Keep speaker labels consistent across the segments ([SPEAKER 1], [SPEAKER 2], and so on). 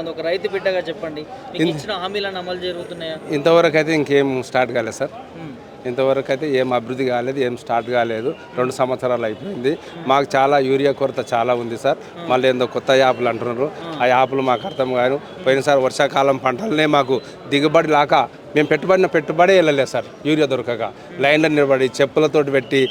[SPEAKER 1] ఒక రైతు బిడ్డగా చెప్పండి. మీకు ఇచ్చిన హామీలను అమలు జరుగుతున్నాయా?
[SPEAKER 2] ఇంతవరకు అయితే ఇంకేం స్టార్ట్ కాలేదు సార్.
[SPEAKER 1] హ్మ్.
[SPEAKER 2] ఇంతవరకు అయితే ఏం అభివృద్ధి కాలేదు, ఏం స్టార్ట్ కాలేదు. 2 సంవత్సరాలు అయిపోయింది. మాకు చాలా యూరియా కొరత చాలా ఉంది సార్. మళ్ళీ ఏందో కొత్త యాప్లు అంటున్నారు. ఆ యాప్లు మాకు అర్థం కాదు. పోయినసారి వర్షాకాలం పంటలనే మాకు దిగుబడి లాక మేము పెట్టుబడే వెళ్ళలేదు సార్. యూరియా దొరకక లైన్లో నిలబడి చెప్పులతోటి పెట్టి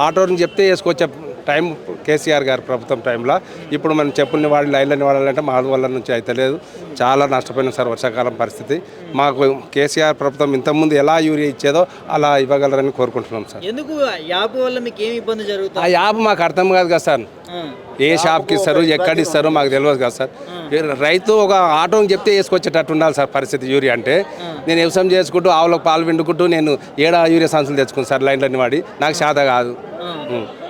[SPEAKER 2] ఆటోని చెప్తే వేసుకొచ్చే టైం కేసీఆర్ గారు ప్రభుత్వం టైంలో ఇప్పుడు మనం చెప్పుల్ని వాడి లైన్లని వాడాలంటే మా వల్ల నుంచి అయితే లేదు. చాలా నష్టపోయినాం సార్ వర్షాకాలం పరిస్థితి. మాకు కేసీఆర్ ప్రభుత్వం ఇంతకుముందు ఎలా యూరియా ఇచ్చేదో అలా ఇవ్వగలరని కోరుకుంటున్నాం సార్.
[SPEAKER 1] ఎందుకు యాప్ వల్ల మీకు ఏమి ఇబ్బంది జరుగుతుంది?
[SPEAKER 2] ఆ యాప్ మాకు అర్థం కాదు కదా సార్. ఏ షాప్కి ఇస్తారు, ఎక్కడ ఇస్తారు మాకు తెలియదు కదా సార్. రైతు ఒక ఆటోని చెప్తే వేసుకొచ్చేటట్టు ఉండాలి సార్ పరిస్థితి. యూరియా అంటే నేను వ్యవసాయం చేసుకుంటూ ఆవులకు పాలు పిండుకుంటూ నేను యూరియా సంచులు తెచ్చుకున్నాను సార్ లైన్లన్నీ వాడి. నాకు శాత కాదు.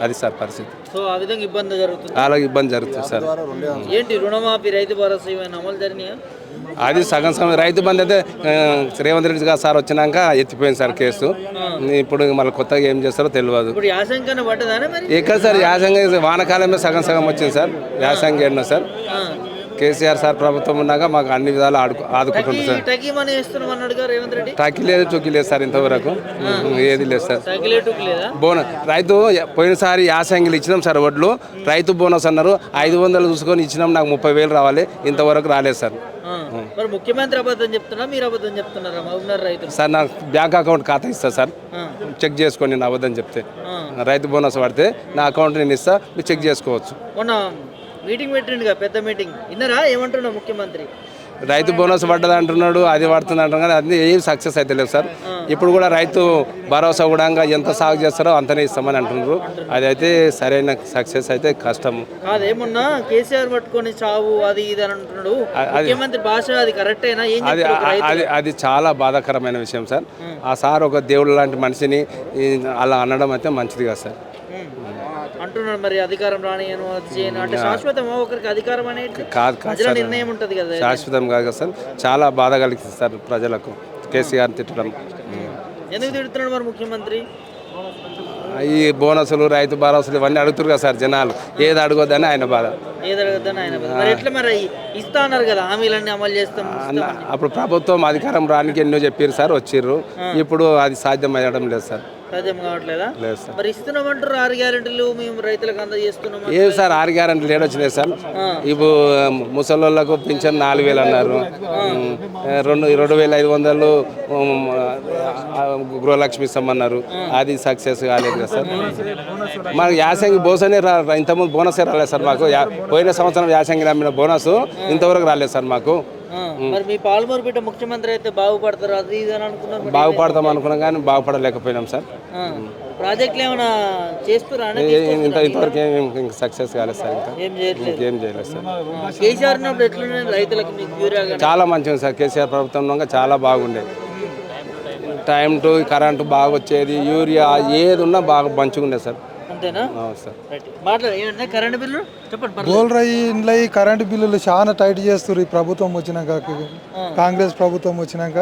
[SPEAKER 2] అది సార్ పరిస్థితి.
[SPEAKER 1] సో ఆ విధంగా ఇబ్బంది జరుగుతుంది.
[SPEAKER 2] అలాగే ఇబ్బంది జరుగుతుంది సార్.
[SPEAKER 1] ఏంటి రుణమాఫీ, రైతు భరోసా ఇవన్నీ అమలు జరిగినాయా?
[SPEAKER 2] అది సగం రైతు బంధు అయితే రేవంత్ రెడ్డి గారు సార్ వచ్చినాక ఎత్తిపోయింది సార్ కేసు. ఇప్పుడు మళ్ళీ కొత్తగా ఏం చేస్తారో తెలియదు.
[SPEAKER 1] ఇప్పుడు యాసంగానే పడ్డదానే మరి?
[SPEAKER 2] ఎక్కడ సార్ యాసంగా వానకాలమే సగం వచ్చింది సార్. యాసంగి ఎన్నో సార్. కేసీఆర్ సార్ ప్రభుత్వం ఉన్నాక మాకు అన్ని విధాలు ఆదుకుంటుంది సార్. టకి లేదు, చుక్కి లేదు సార్. ఇంతవరకు ఏది లేదు సార్. బోనస్ రైతు పోయినసారి యాసంగిలు ఇచ్చినాం సార్ వడ్లు. రైతు బోనస్ అన్నారు. 500 చూసుకొని ఇచ్చినాం. నాకు 30,000 రావాలి. ఇంతవరకు రాలేదు సార్.
[SPEAKER 1] ముఖ్యమంత్రి అబద్ధం చెప్తున్నా, మీరు అబద్ధం చెప్తున్నారా?
[SPEAKER 2] సార్ నాకు బ్యాంక్ అకౌంట్ ఖాతా ఇస్తా సార్. చెక్ చేసుకోండి. నేను అబద్ధం చెప్తే రైతు బోనస్ పడితే నా అకౌంట్ నేను ఇస్తా, మీరు చెక్ చేసుకోవచ్చు.
[SPEAKER 1] మీటింగ్ పెట్టిండుగా, పెద్ద మీటింగ్ విన్నారా? ఏమంటున్నా ముఖ్యమంత్రి?
[SPEAKER 2] రైతు బోనస్ పడ్డది అంటున్నాడు, అది పడుతుంది అంటున్నాడు. కానీ అది ఏం సక్సెస్ అయితే లేదు సార్. ఇప్పుడు కూడా రైతు భరోసా కూడా ఎంత సాగు చేస్తారో అంతనే ఇస్తామని అంటున్నారు. అది అయితే సరైన సక్సెస్ అయితే కష్టము.
[SPEAKER 1] అదేమన్నా కేసీఆర్ పట్టుకొని చావు అది ఇది అని అంటున్నాడు ముఖ్యమంత్రి. భాష అది కరెక్టేనా?
[SPEAKER 2] అది చాలా బాధాకరమైన విషయం సార్. ఆ సార్ ఒక దేవుడు లాంటి మనిషిని అలా అనడం అయితే మంచిది కాదు సార్.
[SPEAKER 1] అంటున్నాడు మరి అధికారం రానియను, అది చేయను అంటే శాశ్వతమా ఒకరికి అధికారం అనేది? కాదు, నిర్ణయం ఉంటుంది కదా.
[SPEAKER 2] శాశ్వతం కాదు సార్. చాలా బాధ కలిగిస్తుంది సార్ ప్రజలకు కేసీఆర్ తిట్టడం.
[SPEAKER 1] ఎందుకు తిడుతున్నాడు మరి ముఖ్యమంత్రి?
[SPEAKER 2] ఈ బోనసులు, రైతు భరోసాలు ఇవన్నీ అడుగుతారు కదా సార్ జనాలు. ఏది అడగొద్దని ఆయన బాధ.
[SPEAKER 1] ఇస్తా అన్నారు కదా హామీలన్నీ అమలు చేస్తాం.
[SPEAKER 2] అప్పుడు ప్రభుత్వం అధికారం రానికి ఎన్నో చెప్పారు సార్, వచ్చిర్రు. ఇప్పుడు అది సాధ్యం అయ్యడం లేదు సార్.
[SPEAKER 1] సాధ్యం కావట్లేదా?
[SPEAKER 2] లేదు సార్.
[SPEAKER 1] మరి ఇస్తున్నామంటారు 6 గ్యారెంటీలు మేము రైతులకు అందజేస్తున్నాం.
[SPEAKER 2] ఏం సార్ 6 గ్యారెంటీలు ఏడొచ్చినాయి సార్. ఇప్పుడు ముసలోళ్ళకు పింఛన్ 4,000 అన్నారు. 2,500 గృహలక్ష్మి ఇస్తామన్నారు. అది సక్సెస్ కాలేదు కదా సార్. మాకు యాసంగి బోనసనే ఇంతకుముందు బోనసే రాలేదు సార్ మాకు. పోయిన సంవత్సరం యాసంగి నమ్మిన బోనస్ ఇంతవరకు రాలేదు సార్ మాకు.
[SPEAKER 1] మరి మీ పాల్మూరు బిడ్డ ముఖ్యమంత్రి అయితే బాగుపడతారు అది ఇది అని అనుకున్నాం.
[SPEAKER 2] బాగుపడతాం అనుకున్నాం కానీ బాగుపడలేకపోయినాం సార్.
[SPEAKER 1] ప్రాజెక్టులు ఏమైనా చేస్తున్నా?
[SPEAKER 2] ఇంతవరకు ఏం సక్సెస్ కాలేదు సార్.
[SPEAKER 1] ఏం చేయలేదు
[SPEAKER 2] సార్.
[SPEAKER 1] కేసీఆర్ ఎట్లున్నాయి రైతులకు?
[SPEAKER 2] చాలా మంచిగా సార్. కేసీఆర్ ప్రభుత్వం చాలా బాగుండేది. టైం టు కరెంటు బాగా వచ్చేది. యూరియా ఏది ఉన్నా బాగా మంచిగా ఉండేది సార్.
[SPEAKER 1] అంతేనా సార్? కరెంట్ బిల్లు చెప్పండి.
[SPEAKER 3] ఇంట్లో ఈ కరెంటు బిల్లులు చాలా టైట్ చేస్తారు ఈ ప్రభుత్వం వచ్చినాక, కాంగ్రెస్ ప్రభుత్వం వచ్చినాక.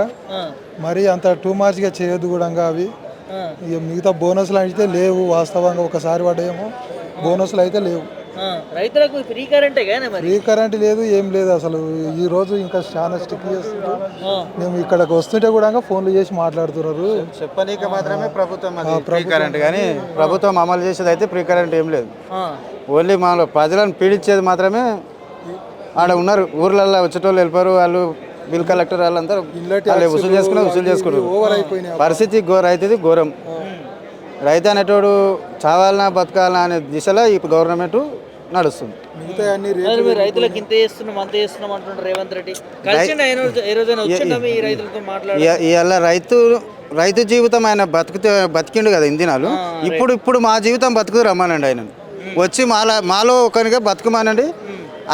[SPEAKER 3] మరి అంత టూ మచ్గా చేయొద్దు కూడా అవి. ఇక మిగతా బోనస్లు అయితే లేవు వాస్తవంగా. ఒకసారి పడ్డాయేమో బోనస్లు అయితే లేవు.
[SPEAKER 1] రైతులకు ఫ్రీ కరెంటే కానీ
[SPEAKER 3] ఫ్రీ కరెంట్ లేదు, ఏం లేదు అసలు. ఈ రోజు ఇంకా చాలా స్టిక్ చేస్తున్నారు. మేము ఇక్కడికి వస్తుంటే కూడా ఫోన్లు చేసి మాట్లాడుతున్నారు.
[SPEAKER 4] చెప్పనీకి మాత్రమే ప్రభుత్వం ఫ్రీ కరెంట్, కానీ ప్రభుత్వం అమలు చేసేది అయితే ఫ్రీ కరెంట్ ఏం లేదు. ఓన్లీ మన ప్రజలను పీడించేది మాత్రమే. ఆడ ఉన్నారు ఊర్లలో వచ్చేటోళ్ళు వెళ్ళిపోయారు. వాళ్ళు బిల్ కలెక్టర్ వాళ్ళంతా వసూలు చేసుకున్నారు. పరిస్థితి రైతుది ఘోరం. రైతు అనేటోడు చావాలన్నా బతకాలన్నా అనే దిశలో ఈ గవర్నమెంట్ నడుస్తుంది.
[SPEAKER 1] రైతులకు ఇంత చేస్తున్నాం అంత చేస్తున్నాం అంటున్నారు రేవంత్ రెడ్డి.
[SPEAKER 4] ఇవాళ రైతు జీవితం ఆయన బతికిండు కదా ఇన్ని దినాలు. ఇప్పుడు మా జీవితం బతుకు రమ్మానండి ఆయనను. వచ్చి మాలో ఒకరిగా బతుకమానండి.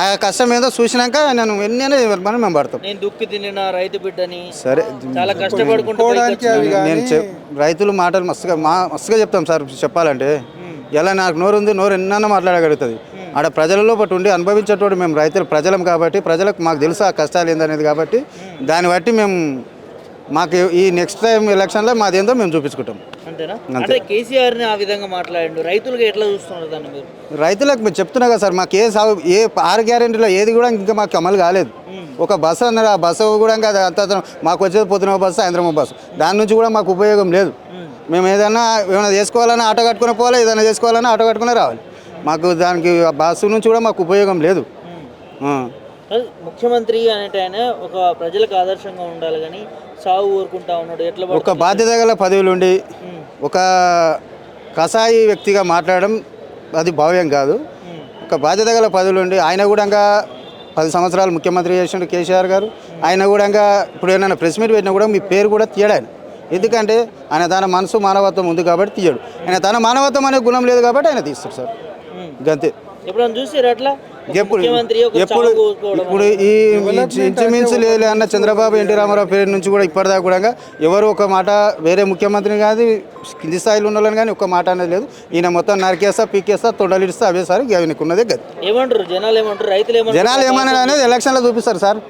[SPEAKER 4] ఆ కష్టం ఏదో చూసినాక నేను ఎన్నైనా మనం మేము పడతాం.
[SPEAKER 1] నేను దుక్కి తిన్న రైతు బిడ్డని,
[SPEAKER 4] సరే
[SPEAKER 1] చాలా కష్టపడుకుంటా.
[SPEAKER 4] నేను రైతులు మాటలు మస్తుగా చెప్తాం సార్. చెప్పాలంటే ఎలా నాకు నోరు ఉంది, నోరు ఎన్నన్నా మాట్లాడగలుగుతుంది. ఆడ ప్రజలలో పట్టు ఉండి అనుభవించేటోడు మేము రైతులు ప్రజలం కాబట్టి, ప్రజలకు మాకు తెలుసు ఆ కష్టాలు ఏందనేది. కాబట్టి దాన్ని బట్టి మాకు ఈ నెక్స్ట్ టైం ఎలక్షన్లో మాదేందో మేము చూపించుకుంటాం.
[SPEAKER 1] అంతేనా? అంటే కేసీఆర్ని ఆ విధంగా మాట్లాడండు, రైతులుగా ఎట్లా చూస్తున్నారు దాన్ని మీరు?
[SPEAKER 4] రైతులకు మీరు చెప్తున్నా కదా సార్, మాకు ఏ 6 గ్యారెంటీలో ఏది కూడా ఇంకా మాకు అమలు కాలేదు. ఒక బస్సు అన్నారు, ఆ బస్సు కూడా ఇంకా అంత మాకు వచ్చేది పొద్దున బస్సు, సాయంత్రం బస్సు, దాని నుంచి కూడా మాకు ఉపయోగం లేదు. మేము ఏమైనా చేసుకోవాలన్నా ఆటో కట్టుకుని పోవాలి, ఏదైనా చేసుకోవాలన్నా ఆటో కట్టుకుని రావాలి. మాకు దానికి బస్సు నుంచి కూడా మాకు ఉపయోగం లేదు.
[SPEAKER 1] ముఖ్యమంత్రి అనేట ఆయన ఒక ప్రజలకు ఆదర్శంగా ఉండాలి కానీ సాగు ఊరుకుంటా ఉన్నాడు. ఎట్లా
[SPEAKER 4] ఒక బాధ్యత గల పదవులు ఉండి ఒక కసాయి వ్యక్తిగా మాట్లాడడం అది భావ్యం కాదు. ఒక బాధ్యత గల పదవులు ఉండి ఆయన కూడా 10 సంవత్సరాలు ముఖ్యమంత్రి చేసిండు కేసీఆర్ గారు. ఆయన కూడా ఇప్పుడు ఏమైనా ప్రెస్ మీట్ పెట్టినా కూడా మీ పేరు కూడా తీయడు ఆయన. ఎందుకంటే ఆయన తన మనసు మానవత్వం ఉంది కాబట్టి తీయడు. ఆయన తన మానవత్వం అనే గుణం లేదు కాబట్టి ఆయన తీస్తాడు సార్, గంతే.
[SPEAKER 1] ఎప్పుడైనా చూసారు అట్లా
[SPEAKER 4] ఇప్పుడు ఈ ఇంచుమించు లేదు అన్న చంద్రబాబు ఎన్టీ రామారావు పేరు నుంచి కూడా ఇప్పటిదాకా కూడా ఎవరు ఒక మాట వేరే ముఖ్యమంత్రిని కాదు కింది స్థాయిలో ఉన్న వాళ్ళని కానీ ఒక మాట అనేది లేదు. ఈయన మొత్తం నరికేస్తా పీకేస్తా తొండలిస్తా అవే సార్ ఉన్నదే గది.
[SPEAKER 1] ఏమంటారు జనాలు, ఏమంటారు రైతులు,
[SPEAKER 4] జనాలు ఏమన్నా అనేది ఎలక్షన్లో చూపిస్తారు సార్.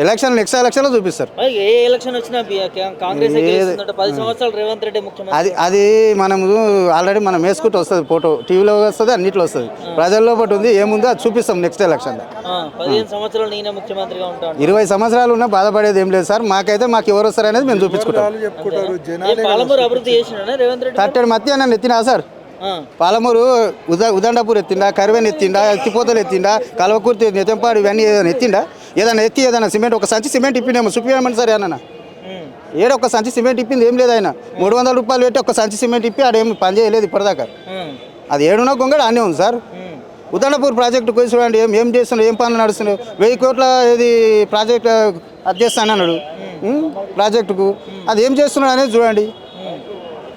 [SPEAKER 4] నెక్స్ట్ ఎలక్షన్లో చూపిస్తారు.
[SPEAKER 1] ఏ ఎలక్షన్ వచ్చినా కాంగ్రెస్ 10 సంవత్సరాలు రేవంత్ రెడ్డి ముఖ్యమంత్రి.
[SPEAKER 4] అది మనము ఆల్రెడీ మనం వేసుకుంటూ వస్తుంది, ఫోటో టీవీలో వస్తుంది, అన్నిట్లో వస్తుంది, ప్రజల్లో పాటు ఉంది, ఏముందో అది చూపిస్తాం నెక్స్ట్ ఎలక్షన్.
[SPEAKER 1] 15 సంవత్సరాలు నేనే ముఖ్యమంత్రిగా ఉంటాను.
[SPEAKER 4] 20 సంవత్సరాలు ఉన్నా బాధపడేది ఏం లేదు సార్. మాకైతే మాకు ఎవరు వస్తారు అనేది మేము చూపించుకుంటాం.
[SPEAKER 1] పాలమూరు అభివృద్ధి చేసినా రేవంత్ రెడ్డి?
[SPEAKER 4] కట్టడి మధ్యాహ్నం ఎత్తినా సార్. పాలమూరు ఉదండపూర్ ఎత్తిండా, కరివేన్ ఎత్తిండా, ఎత్తిపోతలు ఎత్తిండా, కలవకుర్తి, నెతంపాడు ఇవన్నీ ఏదైనా ఎత్తిండా? ఏదైనా సిమెంట్ ఒక సంచి సిమెంట్ ఇప్పినేమో చూపించమని సార్. ఏమన్నా ఒక సంచి సిమెంట్ ఇప్పింది ఏం లేదు. ఆయన 300 రూపాయలు పెట్టి ఒక సంచి సిమెంట్ ఇప్పి ఆడేమి పని చేయలేదు ఇప్పటిదాకా. అది ఏడున్నా గొంగడు అన్నీ ఉంది సార్. ఉదండపూర్ ప్రాజెక్టు పోయి చూడండి, ఏం చేస్తున్నాడు, ఏం పనులు నడుస్తున్నాడు. 1000 కోట్ల ఇది ప్రాజెక్ట్ అది చేస్తాను అన్నాడు ప్రాజెక్టుకు. అది ఏం చేస్తున్నాడు అనేది చూడండి.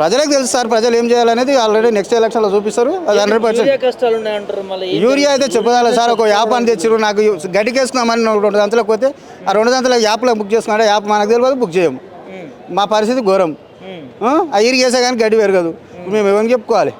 [SPEAKER 4] ప్రజలకు తెలుసు సార్, ప్రజలు ఏం చేయాలనేది ఆల్రెడీ నెక్స్ట్ ఎలక్షన్లో చూపిస్తారు. అది 100%. యూరియా అయితే చెప్పదాలి సార్. ఒక యాప్ అని తెచ్చారు, నాకు గడ్డికేసుకున్నామని 2 గంటలకు పోతే ఆ 2 గంటలకు యాప్లో బుక్ చేసుకున్నాడు. యాప్ మనకు తెలియదు, బుక్ చేయము. మా పరిస్థితి ఘోరం. ఆ ఇరిగేసే కానీ గడ్డి పెరగదు. మేము ఎవరికి చెప్పుకోవాలి?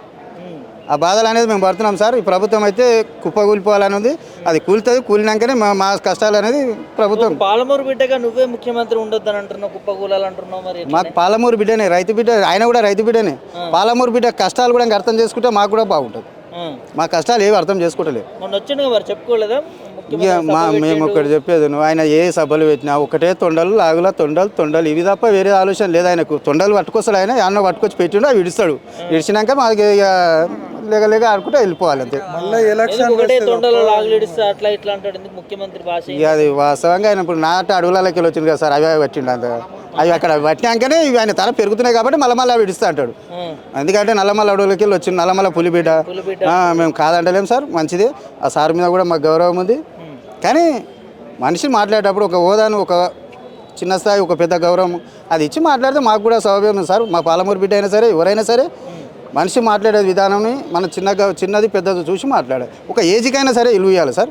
[SPEAKER 4] ఆ బాధలు అనేది మేము పడుతున్నాం సార్. ఈ ప్రభుత్వం అయితే కుప్పకూలిపోవాలని ఉంది. అది కూలుతుంది, కూలినాకనే మా కష్టాలు అనేది ప్రభుత్వం.
[SPEAKER 1] పాలమూరు బిడ్డగా నువ్వే ముఖ్యమంత్రి ఉండొద్దని అంటున్నావు, కుప్పకూలాలంటున్నావు. మరి
[SPEAKER 4] మాకు పాలమూరు బిడ్డనే, రైతు బిడ్డ. ఆయన కూడా రైతు బిడ్డనే. పాలమూరు బిడ్డ కష్టాలు కూడా అర్థం చేసుకుంటే మాకు కూడా బాగుంటుంది. మా కష్టాలు ఏవి అర్థం చేసుకోవట్లేదు.
[SPEAKER 1] చెప్పుకోలేదా?
[SPEAKER 4] ఇక మేము ఒకటి చెప్పేది, ఆయన ఏ సభలు పెట్టినా ఒకటే తొండలు లాగుల తొండలు ఇవి తప్ప వేరే ఆలోచన లేదు ఆయనకు. తొండలు పట్టుకొస్తాడు ఆయన, అన్న పట్టుకొచ్చి పెట్టిండు, అవి విడుస్తాడు. విడిచినాక మాకు లేక ఆడుకుంటే వెళ్ళిపోవాలి అంతే. ఇక అది వాస్తవంగా ఆయన ఇప్పుడు నాట అడవులకి వెళ్ళి వచ్చింది కదా సార్, అవి పట్టిండు అంత. అవి అక్కడ పట్టినాకనే ఇవి ఆయన తల పెరుగుతున్నాయి కాబట్టి మళ్ళీ విడుస్తా అంటాడు. ఎందుకంటే నల్లమల్ల అడవులకి వెళ్ళి వచ్చింది, నల్లమల్ల పులిబిడ్డ. మేము కాదంటలేం సార్, మంచిది. ఆ సార్ మీద కూడా మాకు గౌరవం ఉంది. కానీ మనిషి మాట్లాడేటప్పుడు ఒక హోదాను, ఒక చిన్న స్థాయి, ఒక పెద్ద గౌరవం అది ఇచ్చి మాట్లాడితే మాకు కూడా సౌకర్యం సార్. మా పాలమూరు బిడ్డ అయినా సరే, ఎవరైనా సరే మనిషి మాట్లాడే విధానాన్ని మనం చిన్నది పెద్దది చూసి మాట్లాడాలి. ఒక ఏజ్కైనా సరే ఇల్లు ఇవ్వాలి సార్.